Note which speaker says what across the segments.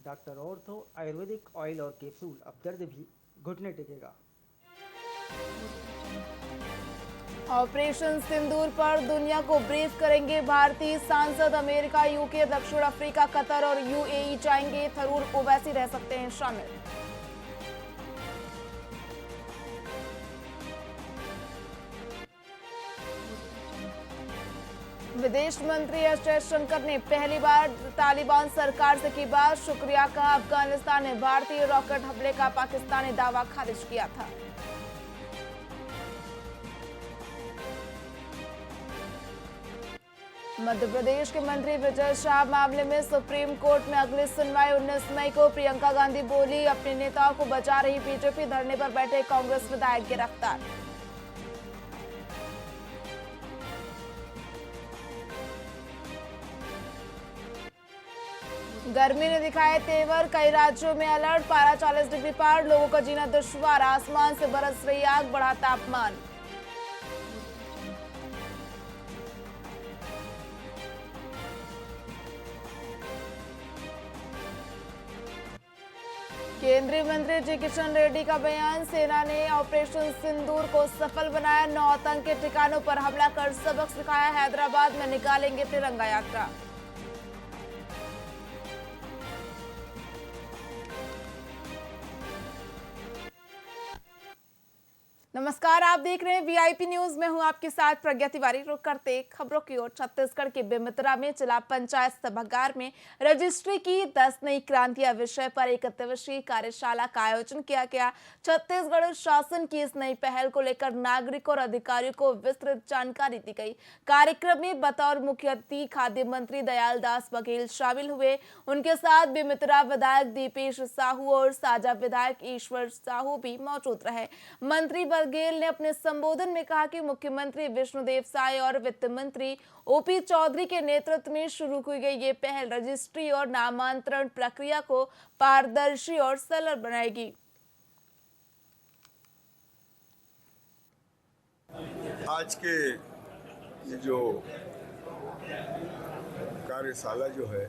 Speaker 1: Doctor ortho Ayurvedic oil और capsule, अब दर्द भी घुटने टेकेगा।
Speaker 2: ऑपरेशन सिंदूर पर दुनिया को ब्रीफ करेंगे भारतीय सांसद। अमेरिका, यूके, दक्षिण अफ्रीका, कतर और यूएई जाएंगे। थरूर ओवैसी रह सकते हैं शामिल। विदेश मंत्री एस जयशंकर ने पहली बार तालिबान सरकार से की बात। शुक्रिया कहा। अफगानिस्तान ने भारतीय रॉकेट हमले का पाकिस्तानी दावा खारिज किया था। मध्य प्रदेश के मंत्री विजय शाह मामले में सुप्रीम कोर्ट में अगली सुनवाई 19 मई को। प्रियंका गांधी बोली, अपने नेताओं को बचा रही बीजेपी, धरने पर बैठे कांग्रेस विधायक गिरफ्तार। गर्मी ने दिखाए तेवर, कई राज्यों में अलर्ट। पारा 40 डिग्री पार, लोगों का जीना दुश्वार। आसमान से बरस रही आग, बढ़ा तापमान। केंद्रीय मंत्री जी किशन रेड्डी का बयान, सेना ने ऑपरेशन सिंदूर को सफल बनाया। 9 आतंकी ठिकानों पर हमला कर सबक सिखाया। हैदराबाद में निकालेंगे तिरंगा यात्रा। नमस्कार, आप देख रहे हैं वीआईपी न्यूज। मैं हूं आपके साथ प्रज्ञा तिवारी। रुक करते खबरों की ओर। छत्तीसगढ़ के बेमेतरा में जिला पंचायत सभागार में रजिस्ट्री की 10 नई क्रांतियां विषय पर एक दिवसीय कार्यशाला का आयोजन किया गया। छत्तीसगढ़ शासन की इस नई पहल को लेकर नागरिकों और अधिकारियों को विस्तृत जानकारी दी गई। कार्यक्रम में बतौर मुख्य अतिथि खाद्य मंत्री दयाल दास बघेल शामिल हुए। उनके साथ बेमेतरा विधायक दीपेश साहू और साजा विधायक ईश्वर साहू भी मौजूद रहे। मंत्री बघेल ने अपने संबोधन में कहा कि मुख्यमंत्री विष्णुदेव साय और वित्त मंत्री ओपी चौधरी के नेतृत्व में शुरू की गई ये पहल रजिस्ट्री और नामांतरण प्रक्रिया को पारदर्शी और सरल बनाएगी।
Speaker 3: आज के ये जो कार्यशाला जो है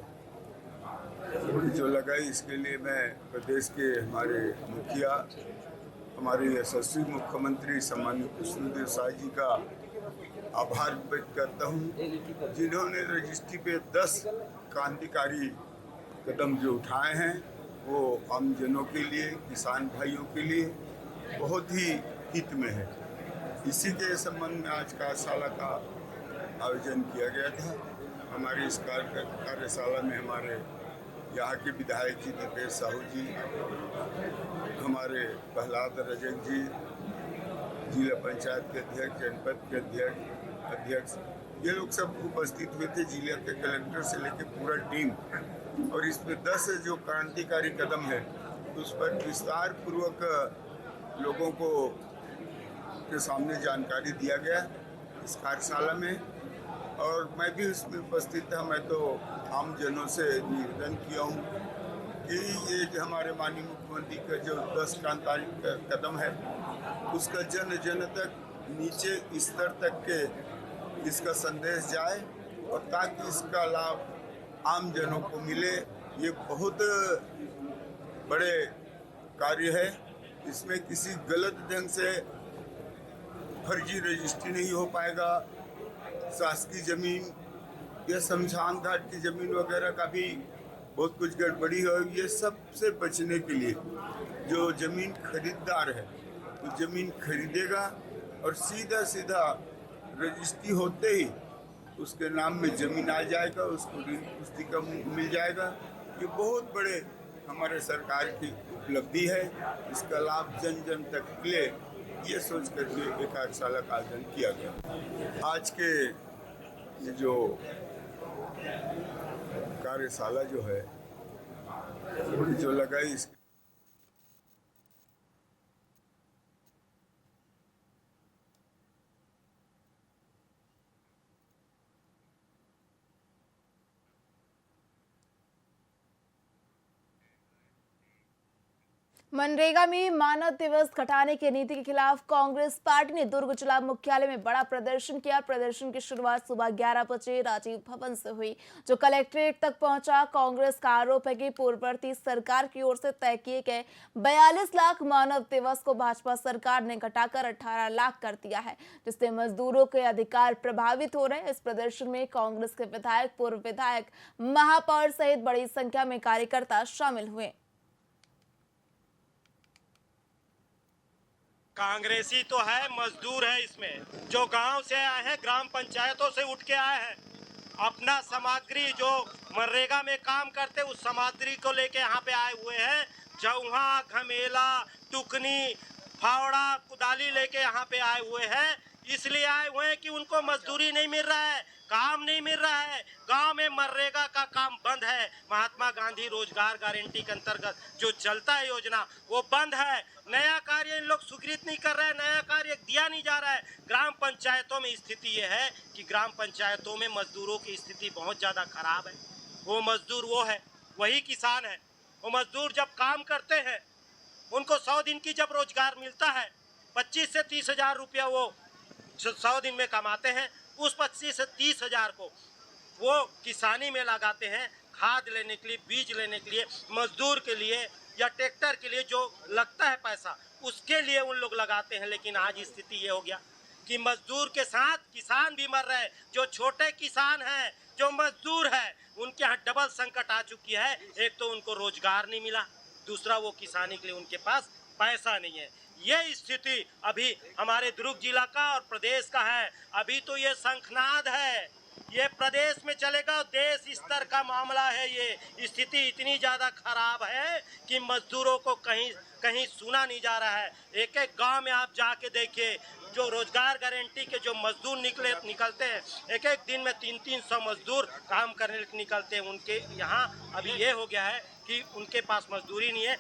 Speaker 3: जो लगाई, इसके लिए मैं प्रदेश के हमारे मुखिया, हमारे यशस्वी मुख्यमंत्री सम्मानित विष्णुदेव साय जी का आभार व्यक्त करता हूँ, जिन्होंने रजिस्ट्री पे 10 क्रांतिकारी कदम जो उठाए हैं वो आम जनों के लिए, किसान भाइयों के लिए बहुत ही हित में है। इसी के संबंध में आज कार्यशाला का आयोजन किया गया था। हमारी इस कार्यशाला में हमारे यहाँ के विधायक जी दीपेश साहू जी, हमारे प्रहलाद रजक जी, जिला पंचायत के अध्यक्ष, जनपद के अध्यक्ष, ये लोग सब उपस्थित हुए थे। जिले के कलेक्टर से लेकर पूरा टीम। और इसमें 10 जो क्रांतिकारी कदम है उस पर विस्तार पूर्वक लोगों को के सामने जानकारी दिया गया इस कार्यशाला में। और मैं भी उसमें उपस्थित था। मैं तो आम जनों से निवेदन किया हूँ कि ये जो हमारे माननीय मुख्यमंत्री का जो 10 क्रांतिकारी कदम है उसका जन जन तक, नीचे स्तर तक के इसका संदेश जाए और ताकि इसका लाभ आम जनों को मिले। ये बहुत बड़े कार्य है। इसमें किसी गलत ढंग से फर्जी रजिस्ट्री नहीं हो पाएगा। शासकीय जमीन या शमशान घाट की जमीन वगैरह का भी बहुत कुछ गड़बड़ी है। ये सबसे बचने के लिए जो जमीन खरीदार है वो जमीन खरीदेगा और सीधा सीधा रजिस्ट्री होते ही उसके नाम में जमीन आ जाएगा, उसको ऋण पुस्तिका मिल जाएगा। ये बहुत बड़े हमारे सरकार की उपलब्धि है। इसका लाभ जन जन तक मिले, ये सोच करके एक कार्यशाला का आयोजन किया गया। आज के ये जो कार्यशाला जो है जो लगाई,
Speaker 2: मनरेगा में मानव दिवस घटाने की नीति के खिलाफ कांग्रेस पार्टी ने दुर्ग जिला मुख्यालय में बड़ा प्रदर्शन किया। प्रदर्शन की शुरुआत सुबह 11 बजे राजीव भवन से हुई, जो कलेक्ट्रेट तक पहुंचा। कांग्रेस का आरोप है कि पूर्ववर्ती सरकार की ओर से तय किए गए 42 लाख मानव दिवस को भाजपा सरकार ने घटाकर 18 लाख कर दिया है, जिससे मजदूरों के अधिकार प्रभावित हो रहे हैं। इस प्रदर्शन में कांग्रेस के विधायक, पूर्व विधायक, महापौर सहित बड़ी संख्या में कार्यकर्ता शामिल हुए।
Speaker 4: कांग्रेसी तो है, मजदूर है। इसमें जो गांव से आए हैं, ग्राम पंचायतों से उठ के आए हैं, अपना सामग्री जो मनरेगा में काम करते उस सामग्री को लेके यहाँ पे आए हुए हैं। जौहा, घमेला, टुकनी, फावड़ा, कुदाली लेके यहाँ पे आए हुए हैं। इसलिए आए हुए हैं कि उनको मजदूरी नहीं मिल रहा है, काम नहीं मिल रहा है। गांव में मनरेगा का काम बंद है। महात्मा गांधी रोजगार गारंटी के अंतर्गत जो चलता है योजना, वो बंद है। नया कार्य इन लोग स्वीकृत नहीं कर रहे हैं, नया कार्य दिया नहीं जा रहा है। ग्राम पंचायतों में स्थिति ये है कि ग्राम पंचायतों में मजदूरों की स्थिति बहुत ज़्यादा खराब है। वो मजदूर वो है, वही किसान है। वो मजदूर जब काम करते हैं, उनको 100 दिन की जब रोजगार मिलता है, 25 से 30 हजार रुपया वो 100 दिन में कमाते हैं। उस 25 से 30 हजार को वो किसानी में लगाते हैं, खाद लेने के लिए, बीज लेने के लिए, मजदूर के लिए या ट्रैक्टर के लिए जो लगता है पैसा, उसके लिए उन लोग लगाते हैं। लेकिन आज स्थिति ये हो गया कि मजदूर के साथ किसान भी मर रहे हैं। जो छोटे किसान हैं, जो मजदूर हैं, उनके यहाँ डबल संकट आ चुकी है। एक तो उनको रोजगार नहीं मिला, दूसरा वो किसानी के लिए उनके पास पैसा नहीं है। ये स्थिति अभी हमारे दुर्ग जिला का और प्रदेश का है। अभी तो ये शंखनाद है, ये प्रदेश में चलेगा, देश स्तर का मामला है। ये स्थिति इतनी ज़्यादा खराब है कि मजदूरों को कहीं कहीं सुना नहीं जा रहा है। एक एक गांव में आप जाके देखिए, जो रोजगार गारंटी के जो मजदूर निकलते हैं, एक एक दिन में 300 मजदूर काम करने निकलते हैं। उनके यहाँ अभी ये हो गया है कि उनके पास मजदूरी नहीं है।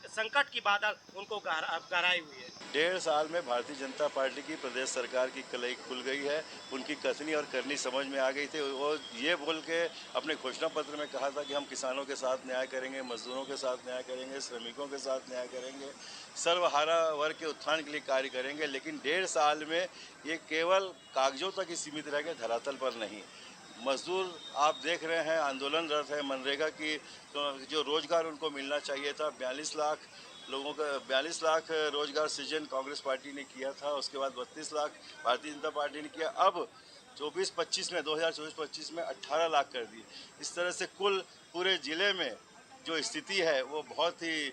Speaker 4: संकट की बादल उनको गहराई हुई है।
Speaker 5: 1.5 साल में भारतीय जनता पार्टी की प्रदेश सरकार की कलई खुल गई है। उनकी कसनी और करनी समझ में आ गई थी। वो ये बोल के अपने घोषणा पत्र में कहा था कि हम किसानों के साथ न्याय करेंगे, मजदूरों के साथ न्याय करेंगे, श्रमिकों के साथ न्याय करेंगे, सर्वहारा वर्ग के उत्थान के लिए कार्य करेंगे। लेकिन 1.5 साल में ये केवल कागजों तक ही सीमित रह गए, धरातल पर नहीं। मजदूर आप देख रहे हैं आंदोलनरत है। मनरेगा की तो जो रोजगार उनको मिलना चाहिए था, 42 लाख लोगों का 42 लाख रोजगार सृजन कांग्रेस पार्टी ने किया था। उसके बाद 32 लाख भारतीय जनता पार्टी ने किया। अब 24-25 में 2024-25 में 18 लाख कर दी। इस तरह से कुल पूरे ज़िले में जो स्थिति है वो बहुत ही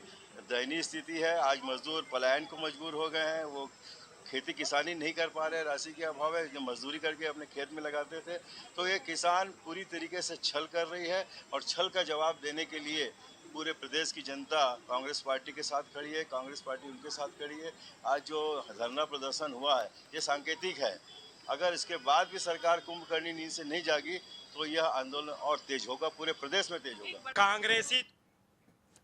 Speaker 5: दयनीय स्थिति है। आज मजदूर पलायन को मजबूर हो गए हैं। वो खेती किसानी नहीं कर पा रहे, राशि के अभाव है। जो मजदूरी करके अपने खेत में लगाते थे, तो ये किसान पूरी तरीके से छल कर रही है। और छल का जवाब देने के लिए पूरे प्रदेश की जनता कांग्रेस पार्टी के साथ खड़ी है, कांग्रेस पार्टी उनके साथ खड़ी है। आज जो धरना प्रदर्शन हुआ है, ये सांकेतिक है। अगर इसके बाद भी सरकार कुंभकर्णी नींद से नहीं जागी तो यह आंदोलन और तेज होगा, पूरे प्रदेश में तेज होगा।
Speaker 4: कांग्रेसी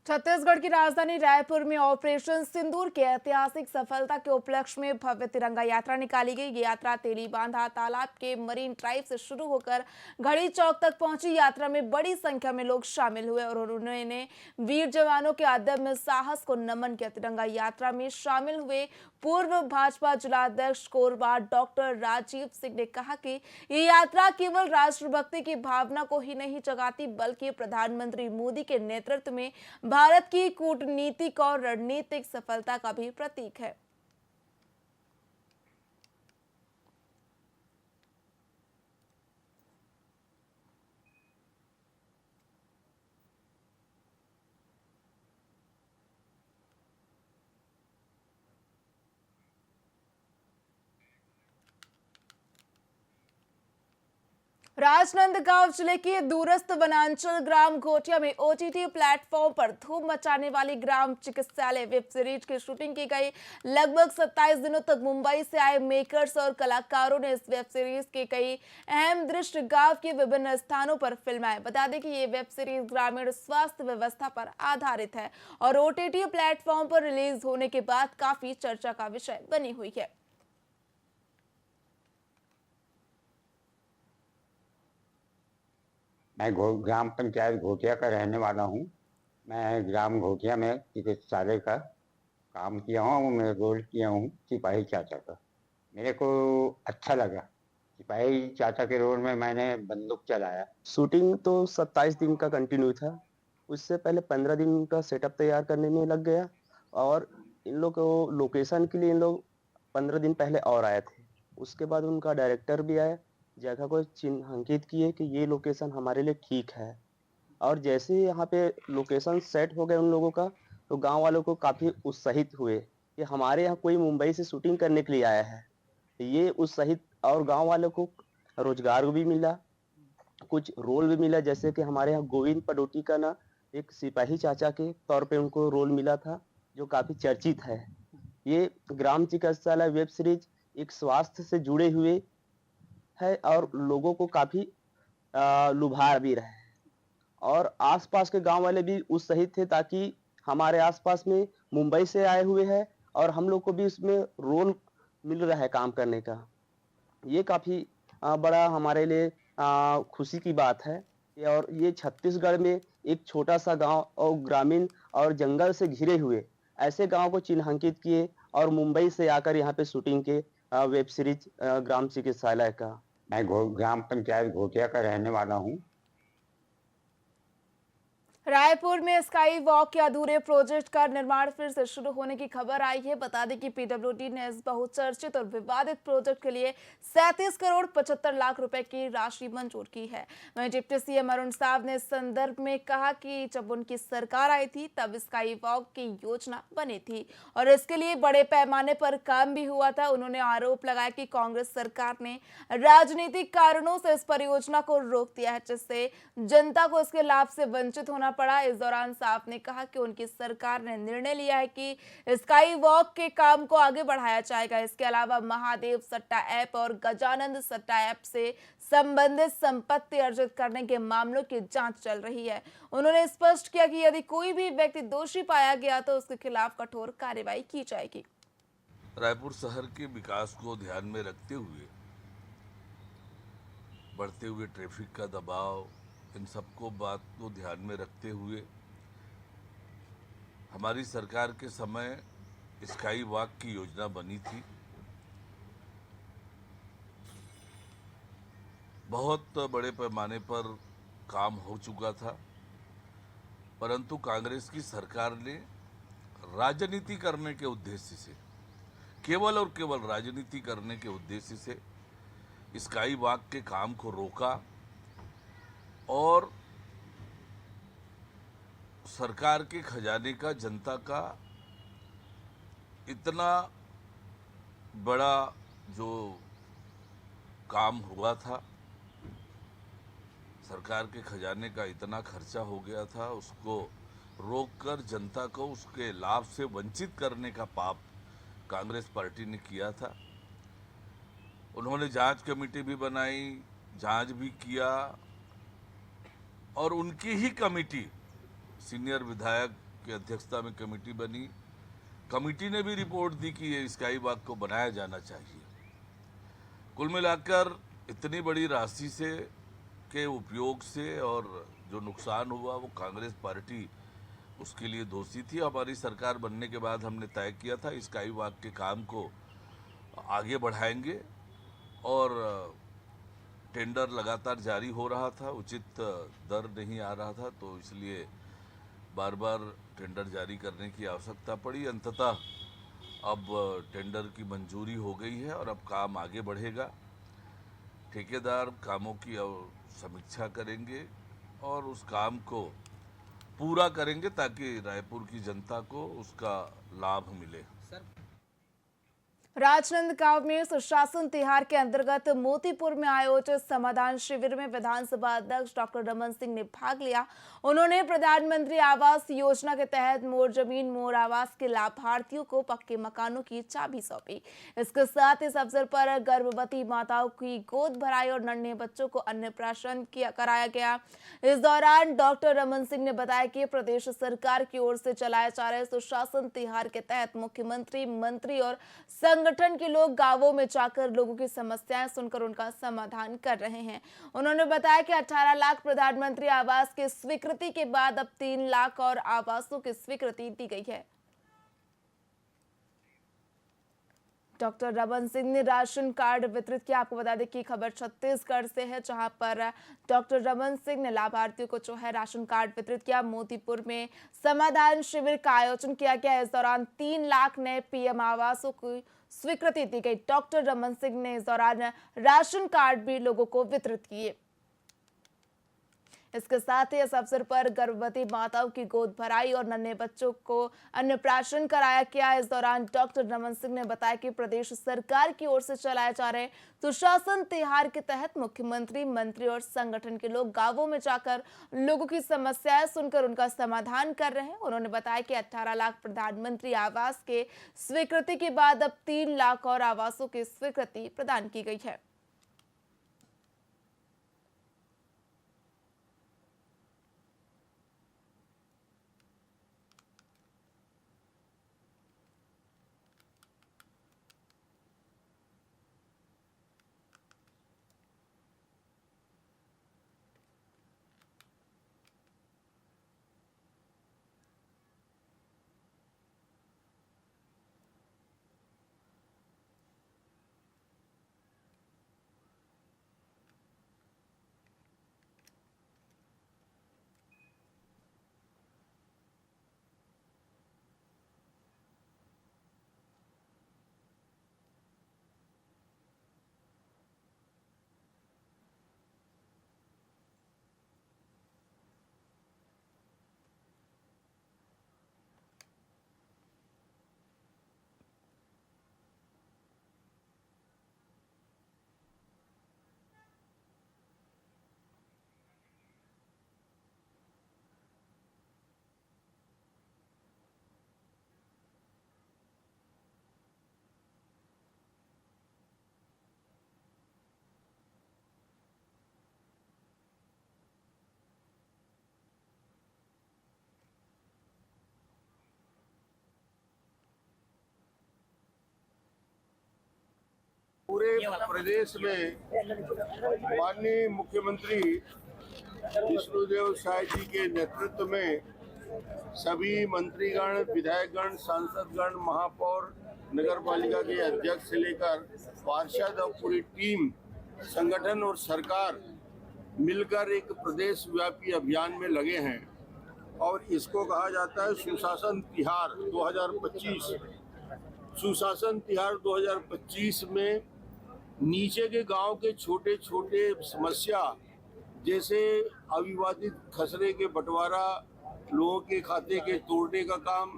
Speaker 2: छत्तीसगढ़ की राजधानी रायपुर में ऑपरेशन सिंदूर की ऐतिहासिक सफलता के उपलक्ष्य में भव्य तिरंगा यात्रा निकाली गई। ये यात्रा तेलीबांधा तालाब के मरीन ड्राइव से शुरू होकर घड़ी चौक तक पहुंची। यात्रा में बड़ी संख्या में लोग शामिल हुए और उन्होंने वीर जवानों के अदम्य साहस को नमन किया। तिरंगा यात्रा में शामिल हुए पूर्व भाजपा जिलाध्यक्ष कोरबा डॉक्टर राजीव सिंह ने कहा कि ये यात्रा केवल राष्ट्रभक्ति की भावना को ही नहीं जगाती, बल्कि प्रधानमंत्री मोदी के नेतृत्व में भारत की कूटनीतिक और रणनीतिक सफलता का भी प्रतीक है। राजनांदगांव जिले के दूरस्थ वनांचल ग्राम घोटिया में ओटीटी प्लेटफॉर्म पर धूम मचाने वाली ग्राम चिकित्सालय वेब सीरीज की शूटिंग की गई। लगभग 27 दिनों तक मुंबई से आए मेकर्स और कलाकारों ने इस वेब सीरीज के कई अहम दृश्य गांव के विभिन्न स्थानों पर फिल्माए। बता दें कि ये वेब सीरीज ग्रामीण स्वास्थ्य व्यवस्था पर आधारित है और ओटीटी प्लेटफॉर्म पर रिलीज होने के बाद काफी चर्चा का विषय बनी हुई है।
Speaker 6: मैं ग्राम पंचायत घोटिया का रहने वाला हूँ। मैं ग्राम घोटिया में चिकित्सालय का काम किया हूँ। मैं रोल किया हूँ सिपाही चाचा का। मेरे को अच्छा लगा। सिपाही चाचा के रोल में मैंने बंदूक चलाया।
Speaker 7: शूटिंग तो 27 दिन का कंटिन्यू था। उससे पहले 15 दिन का सेटअप तैयार करने में लग गया और इन लोग को लोकेशन के लिए इन लोग 15 दिन पहले और आए थे। उसके बाद उनका डायरेक्टर भी आया, जगह को चिन्हांकित किए कि ये लोकेशन हमारे लिए ठीक है। और जैसे ही यहाँ पे लोकेशन सेट हो गए उन लोगों का, तो गांव वालों को काफ़ी उत्साहित हुए कि हमारे यहाँ कोई मुंबई से शूटिंग करने के लिए आया है। ये उत्साहित और गांव वालों को रोजगार भी मिला, कुछ रोल भी मिला। जैसे कि हमारे यहाँ गोविंद पडोटी का ना एक सिपाही चाचा के तौर पे उनको रोल मिला था, जो काफ़ी चर्चित है। ये ग्राम चिकित्सालय वेब सीरीज एक स्वास्थ्य से जुड़े हुए है और लोगों को काफ़ी लुभा भी रहा है। और आसपास के गांव वाले भी उत्साहित थे, ताकि हमारे आसपास में मुंबई से आए हुए हैं और हम लोग को भी इसमें रोल मिल रहा है काम करने का। ये काफ़ी बड़ा हमारे लिए खुशी की बात है। और ये छत्तीसगढ़ में एक छोटा सा गांव और ग्रामीण और जंगल से घिरे हुए ऐसे गांव को चिन्हांकित किए और मुंबई से आकर यहाँ पे शूटिंग के वेब सीरीज ग्राम चिकित्सालय का।
Speaker 6: मैं ग्राम पंचायत घोटिया का रहने वाला हूँ।
Speaker 2: रायपुर में स्काई वॉक के अधूरे प्रोजेक्ट का निर्माण फिर से शुरू होने की खबर आई है। बता दें कि पीडब्ल्यूडी ने इस बहुचर्चित और विवादित प्रोजेक्ट के लिए 37 करोड़ 75 लाख रुपए की राशि मंजूर की है। वहीं डिप्टी सीएम अरुण साव ने इस संदर्भ में कहा कि जब उनकी सरकार आई थी तब स्काई वॉक की योजना बनी थी और इसके लिए बड़े पैमाने पर काम भी हुआ था। उन्होंने आरोप लगाया कि कांग्रेस सरकार ने राजनीतिक कारणों से इस परियोजना को रोक दिया है, जिससे जनता को इसके लाभ से वंचित होना पड़ा। इस दौरान साफ ने कहा कि उनकी सरकार ने निर्णय लिया है कि स्काई वॉक के काम को आगे बढ़ाया जाएगा। इसके अलावा महादेव सट्टा ऐप और गजानंद सट्टा ऐप से संबंधित संपत्ति अर्जित करने के मामलों की जांच चल रही है। उन्होंने स्पष्ट किया कि यदि कोई भी व्यक्ति दोषी पाया गया तो उसके खिलाफ कठोर कार्रवाई की जाएगी।
Speaker 8: रायपुर शहर के विकास को ध्यान में रखते हुए, बढ़ते हुए ट्रैफिक का दबाव, इन सबको बात को ध्यान में रखते हुए हमारी सरकार के समय स्काई वॉक की योजना बनी थी। बहुत बड़े पैमाने पर काम हो चुका था, परंतु कांग्रेस की सरकार ने राजनीति करने के उद्देश्य से, केवल और केवल राजनीति करने के उद्देश्य से स्काई वॉक के काम को रोका और सरकार के खजाने का, जनता का इतना बड़ा जो काम हुआ था, सरकार के खजाने का इतना खर्चा हो गया था, उसको रोककर जनता को उसके लाभ से वंचित करने का पाप कांग्रेस पार्टी ने किया था। उन्होंने जांच कमेटी भी बनाई, जांच भी किया और उनकी ही कमेटी, सीनियर विधायक की अध्यक्षता में कमेटी बनी। कमेटी ने भी रिपोर्ट दी कि ये स्काई वॉक को बनाया जाना चाहिए। कुल मिलाकर इतनी बड़ी राशि से के उपयोग से और जो नुकसान हुआ वो कांग्रेस पार्टी उसके लिए दोषी थी। हमारी सरकार बनने के बाद हमने तय किया था स्काई वॉक के काम को आगे बढ़ाएंगे और टेंडर लगातार जारी हो रहा था, उचित दर नहीं आ रहा था, तो इसलिए बार बार टेंडर जारी करने की आवश्यकता पड़ी। अंततः अब टेंडर की मंजूरी हो गई है और अब काम आगे बढ़ेगा। ठेकेदार कामों की समीक्षा करेंगे और उस काम को पूरा करेंगे ताकि रायपुर की जनता को उसका लाभ मिले।
Speaker 2: राजनांदगांव में सुशासन तिहार के अंतर्गत मोतीपुर में आयोजित समाधान शिविर में विधानसभा अध्यक्ष डॉक्टर रमन सिंह ने भाग लिया। उन्होंने प्रधानमंत्री आवास योजना के तहत मोर जमीन मोर आवास के लाभार्थियों को पक्के मकानों की चाबी सौंपी। इसके साथ इस अवसर पर गर्भवती माताओं की गोद भराई और नन्हे बच्चों को अन्नप्राशन कराया गया। इस दौरान डॉक्टर रमन सिंह ने बताया कि प्रदेश सरकार की ओर से चलाए जा रहे सुशासन तिहार के तहत मुख्यमंत्री, मंत्री और संगठन संगठन के लोग गांवों में जाकर लोगों की समस्याएं सुनकर उनका समाधान कर रहे हैं। उन्होंने बताया कि 18 लाख प्रधानमंत्री आवास की स्वीकृति के बाद अब 3 लाख और आवासों की स्वीकृति दी गई है। डॉक्टर रमन सिंह ने राशन कार्ड वितरित किया। आपको बता दें कि खबर छत्तीसगढ़ से है, जहां पर डॉक्टर रमन सिंह ने लाभार्थियों को जो है राशन कार्ड वितरित किया। मोतीपुर में समाधान शिविर का आयोजन किया गया। इस दौरान 3 लाख नए पीएम आवासों की स्वीकृति दी गई। डॉक्टर रमन सिंह ने इस दौरान राशन कार्ड भी लोगों को वितरित किए। इसके साथ ही इस अवसर पर गर्भवती माताओं की गोद भराई और नन्हे बच्चों को अन्नप्राशन कराया गया। इस दौरान डॉक्टर रमन सिंह ने बताया कि प्रदेश सरकार की ओर से चलाए जा रहे सुशासन तिहार के तहत मुख्यमंत्री, मंत्री और संगठन के लोग गांवों में जाकर लोगों की समस्याएं सुनकर उनका समाधान कर रहे हैं। उन्होंने बताया कि 18 लाख प्रधानमंत्री आवास के स्वीकृति के बाद अब 3 लाख और आवासों की स्वीकृति प्रदान की गई है।
Speaker 9: पूरे प्रदेश में माननीय मुख्यमंत्री विष्णुदेव साय जी के नेतृत्व में सभी मंत्रीगण, विधायकगण, सांसदगण, महापौर, नगर पालिका के अध्यक्ष से लेकर पार्षद और पूरी टीम, संगठन और सरकार मिलकर एक प्रदेश व्यापी अभियान में लगे हैं और इसको कहा जाता है सुशासन तिहार 2025। सुशासन तिहार 2025 में नीचे के गांव के छोटे छोटे समस्या जैसे अविवादित खसरे के बंटवारा, लोगों के खाते के तोड़ने का काम,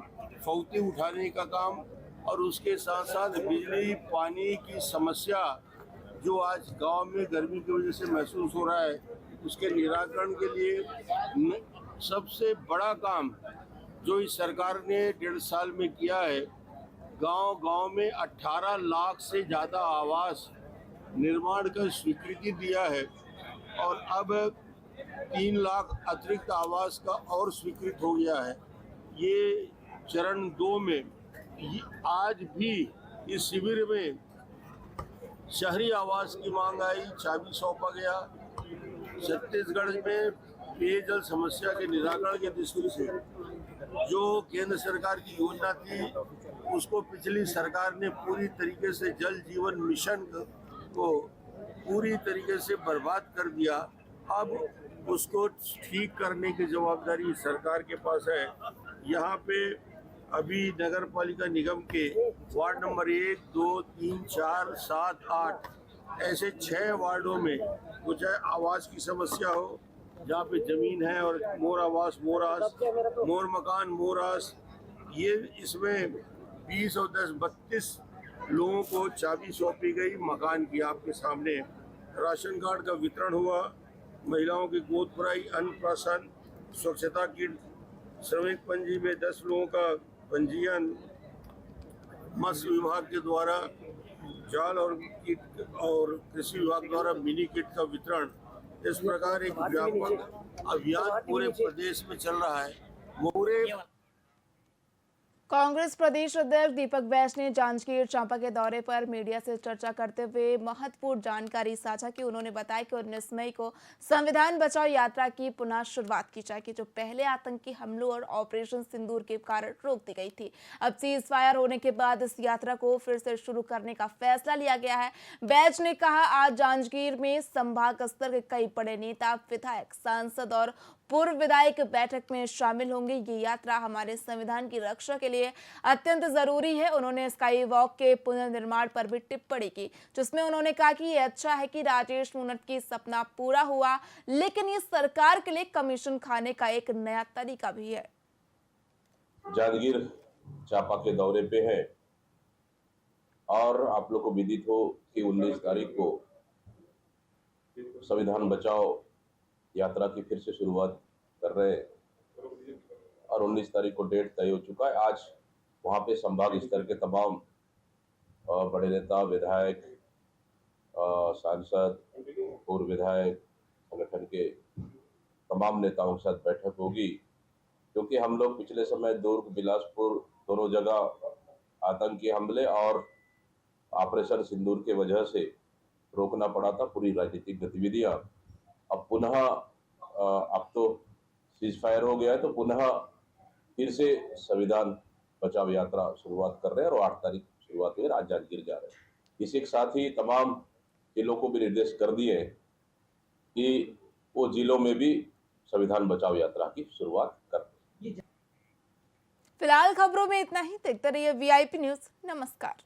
Speaker 9: फौती उठाने का काम और उसके साथ साथ बिजली पानी की समस्या जो आज गांव में गर्मी की वजह से महसूस हो रहा है, उसके निराकरण के लिए सबसे बड़ा काम जो इस सरकार ने 1.5 साल में किया है, गांव-गांव में 18 लाख से ज़्यादा आवास निर्माण का स्वीकृति दिया है और अब 3 लाख अतिरिक्त आवास का और स्वीकृत हो गया है। ये चरण 2 में आज भी इस शिविर में शहरी आवास की मांग आई, चाबी सौंपा गया। छत्तीसगढ़ में पेयजल समस्या के निराकरण के दृष्टि से जो केंद्र सरकार की योजना थी उसको पिछली सरकार ने पूरी तरीके से जल जीवन मिशन को पूरी तरीके से बर्बाद कर दिया। अब उसको ठीक करने की जवाबदारी सरकार के पास है। यहाँ पे अभी नगर पालिका निगम के वार्ड नंबर 1, 2, 3, 4, 7, 8 ऐसे 6 वार्डों में कुछ आवास की समस्या हो, जहाँ पे जमीन है और मोर आवास, मोरास, मोर मकान, मोरास, ये इसमें 20 और 10 32 लोगों को चाबी सौंपी गई मकान की। आपके सामने राशन कार्ड का वितरण हुआ, महिलाओं की गोद भराई, अन्नप्राशन, स्वच्छता किट, श्रमिक पंजी में 10 लोगों का पंजीयन, मत्स्य विभाग के द्वारा जाल और किट और कृषि विभाग द्वारा मिनी किट का वितरण। इस प्रकार एक व्यापक अभियान पूरे प्रदेश में चल रहा है। पूरे
Speaker 2: कांग्रेस प्रदेश अध्यक्ष दीपक बैज ने जांजगीर चांपा के दौरे पर मीडिया से चर्चा करते हुए महत्वपूर्ण जानकारी साझा की। उन्होंने बताया कि 19 मई को संविधान बचाओ यात्रा की पुनः शुरुआत की जाएगी, जो पहले आतंकी हमलों और ऑपरेशन सिंदूर के कारण रोक दी गई थी। अब सीज फायर होने के बाद इस यात्रा को फिर से शुरू करने का फैसला लिया गया है। बैज ने कहा, आज जांजगीर में संभाग स्तर के कई बड़े नेता, विधायक, सांसद और पूर्व विधायक बैठक में शामिल होंगे। ये यात्रा हमारे संविधान की रक्षा के लिए अत्यंत जरूरी है। उन्होंने स्काई वॉक के पुनर्निर्माण पर भी टिप्पणी की, जिसमें उन्होंने कहा कि ये अच्छा है कि राजेश मूणत की सपना पूरा हुआ, लेकिन ये सरकार के लिए कमीशन खाने का एक नया तरीका भी है।
Speaker 10: जांजगीर चांपा के दौरे पे है और आप लोग को विदित हो कि 19 तारीख को संविधान बचाओ यात्रा की फिर से शुरुआत कर रहे हैं और 19 तारीख को डेट तय हो चुका है। आज वहाँ पे संभाग स्तर के तमाम बड़े नेता, विधायक, सांसद, पूर्व विधायक, संगठन के तमाम नेताओं के साथ बैठक होगी, क्योंकि हम लोग पिछले समय दुर्ग, बिलासपुर दोनों जगह आतंकी हमले और ऑपरेशन सिंदूर के वजह से रोकना पड़ा था पूरी राजनीतिक गतिविधियां। अब पुनः अब तो सीज फायर हो गया है, तो पुनः फिर से संविधान बचाओ यात्रा शुरुआत कर रहे हैं और 8 तारीख शुरुआत हुई, आज जांजगीर जा रहे हैं। इसी के साथ ही तमाम जिलों को भी निर्देश कर दिए हैं कि वो जिलों में भी संविधान बचाओ यात्रा की शुरुआत कर।
Speaker 2: फिलहाल खबरों में इतना ही। देखते रहिए VIP न्यूज। नमस्कार।